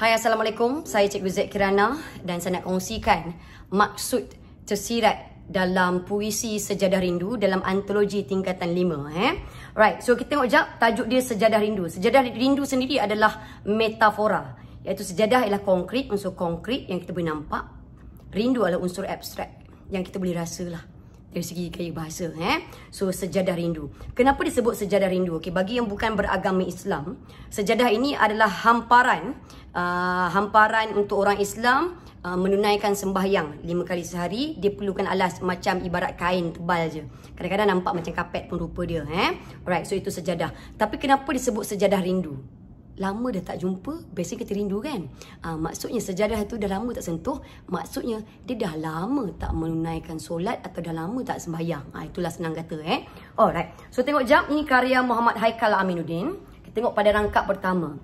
Hai, Assalamualaikum. Saya Cikgu Zaid Kirana dan saya nak kongsikan maksud tersirat dalam puisi Sejadah Rindu dalam antologi tingkatan 5. Right, so kita tengok jap tajuk dia Sejadah Rindu. Sejadah Rindu sendiri adalah metafora, iaitu sejadah ialah konkret, unsur konkret yang kita boleh nampak. Rindu adalah unsur abstrak yang kita boleh rasa lah dari segi gaya bahasa. So sejadah rindu. Kenapa disebut sejadah rindu? Okay, bagi yang bukan beragama Islam, sejadah ini adalah hamparan untuk orang Islam menunaikan sembahyang 5 kali sehari. Dia perlukan alas macam ibarat kain tebal je. Kadang-kadang nampak macam kapet pun rupa dia. Alright, so itu sejadah. Tapi kenapa disebut sejadah rindu? Lama dah tak jumpa, biasanya kita rindu kan. Maksudnya sejadah itu dah lama tak sentuh. Maksudnya dia dah lama tak menunaikan solat atau dah lama tak sembahyang. Itulah senang kata. Alright, so tengok jap, ini karya Muhammad Haikal Aminuddin. Kita tengok pada rangkap pertama.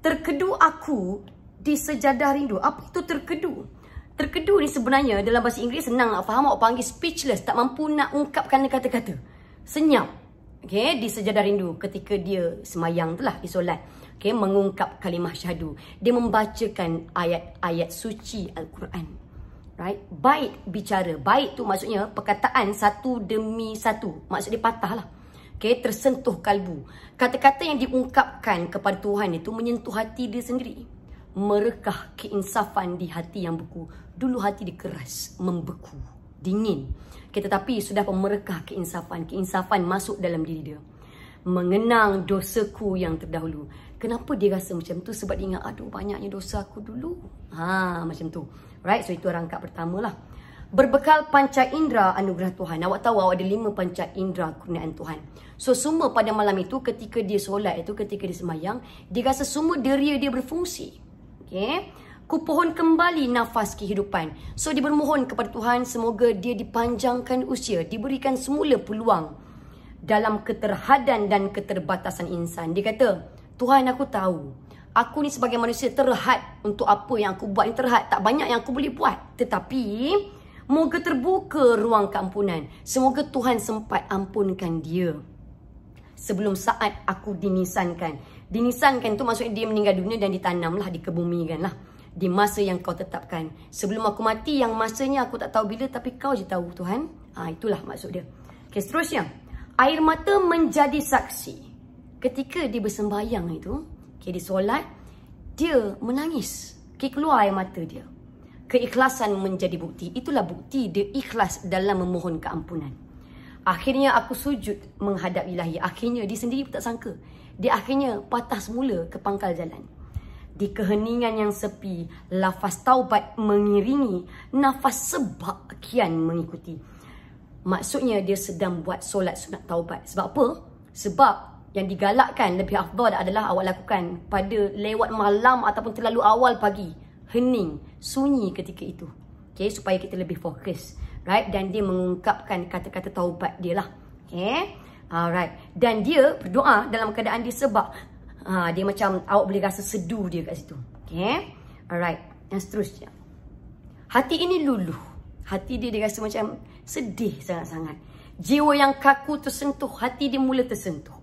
Terkedu aku di sejadah rindu. Apa itu terkedu? Terkedu ni sebenarnya dalam bahasa Inggeris senang nak faham. Awak panggil speechless, tak mampu nak ungkapkan kata-kata. Senyap. Okay, di sejadah rindu ketika dia semayang tu lah, di solat. Okay, mengungkap kalimah syahadu. Dia membacakan ayat-ayat suci Al-Quran. Right? Bait bicara. Bait tu maksudnya perkataan satu demi satu. Maksud dia patah lah. Okay, tersentuh kalbu. Kata-kata yang diungkapkan kepada Tuhan itu menyentuh hati dia sendiri. Merekah keinsafan di hati yang beku. Dulu hati dia keras, membeku, dingin. Tetapi sudah merekah keinsafan. Keinsafan masuk dalam diri dia. Mengenang dosaku yang terdahulu. Kenapa dia rasa macam tu? Sebab dia ingat, aduh banyaknya dosa aku dulu. Macam tu. Right, so itu rangkap pertama lah. Berbekal panca indera anugerah Tuhan. Awak tahu awak ada 5 panca indera kurniaan Tuhan. So semua pada malam itu ketika dia solat itu, ketika dia semayang, dia rasa semua deria dia berfungsi. Okay. Kupohon kembali nafas kehidupan. So dia bermohon kepada Tuhan semoga dia dipanjangkan usia, diberikan semula peluang dalam keterhadan dan keterbatasan insan. Dia kata, Tuhan aku tahu, aku ni sebagai manusia terhad untuk apa yang aku buat ni terhad. Tak banyak yang aku boleh buat. Tetapi, moga terbuka ruang keampunan. Semoga Tuhan sempat ampunkan dia sebelum saat aku dinisankan. Dinisankan tu maksudnya dia meninggal dunia dan ditanamlah, dikebumikan lah. Di masa yang kau tetapkan. Sebelum aku mati, yang masanya aku tak tahu bila, tapi kau je tahu Tuhan. Itulah maksud dia. Okay, seterusnya. Air mata menjadi saksi. Ketika dia bersembahyang itu, okay, dia solat, dia menangis. Okay, keluar air mata dia. Keikhlasan menjadi bukti. Itulah bukti dia ikhlas dalam memohon keampunan. Akhirnya aku sujud menghadap ilahi. Akhirnya dia sendiri pun tak sangka. Dia akhirnya patah semula ke pangkal jalan. Di keheningan yang sepi, lafaz taubat mengiringi, nafas sebab kian mengikuti. Maksudnya dia sedang buat solat sunat taubat. Sebab apa? Sebab yang digalakkan lebih afdal adalah awak lakukan pada lewat malam ataupun terlalu awal pagi. Hening, sunyi ketika itu. Okay, supaya kita lebih fokus. Right? Dan dia mengungkapkan kata-kata taubat dia lah. Okay? Alright. Dan dia berdoa dalam keadaan dia sebab dia macam awak boleh rasa seduh dia kat situ. Okay? Alright. Yang seterusnya. Hati ini luluh. Hati dia rasa macam sedih sangat-sangat. Jiwa yang kaku tersentuh. Hati dia mula tersentuh.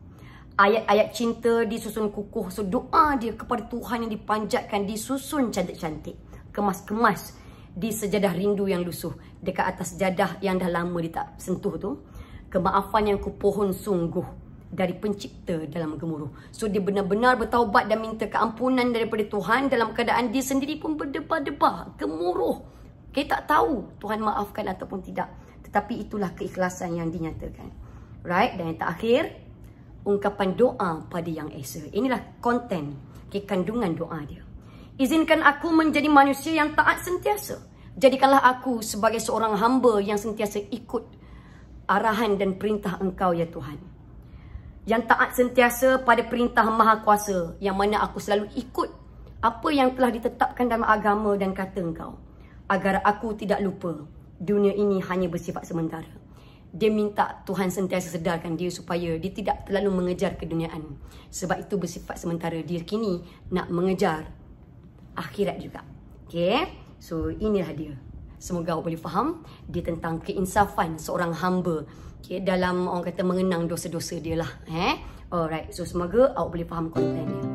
Ayat-ayat cinta disusun kukuh. So doa dia kepada Tuhan yang dipanjatkan disusun cantik-cantik. Kemas-kemas di sejadah rindu yang lusuh. Dekat atas sejadah yang dah lama dia tak sentuh tu. Kemaafan yang kupohon sungguh dari pencipta dalam gemuruh. So dia benar-benar bertaubat dan minta keampunan daripada Tuhan dalam keadaan dia sendiri pun berdebar-debar, gemuruh. Kita tak tahu Tuhan maafkan ataupun tidak. Tetapi itulah keikhlasan yang dinyatakan. Right? Dan yang terakhir, ungkapan doa pada Yang Esa. Inilah konten, kandungan doa dia. Izinkan aku menjadi manusia yang taat sentiasa. Jadikanlah aku sebagai seorang hamba yang sentiasa ikut arahan dan perintah Engkau ya Tuhan. Yang taat sentiasa pada perintah Maha Kuasa, yang mana aku selalu ikut apa yang telah ditetapkan dalam agama dan kata Engkau, agar aku tidak lupa dunia ini hanya bersifat sementara. Dia minta Tuhan sentiasa sedarkan dia supaya dia tidak terlalu mengejar keduniaan, sebab itu bersifat sementara. Dia kini nak mengejar akhirat juga. Okay, so inilah dia. Semoga awak boleh faham dia tentang keinsafan seorang hamba, okay, dalam orang kata mengenang dosa-dosa dia lah. Alright, so semoga awak boleh faham kontennya.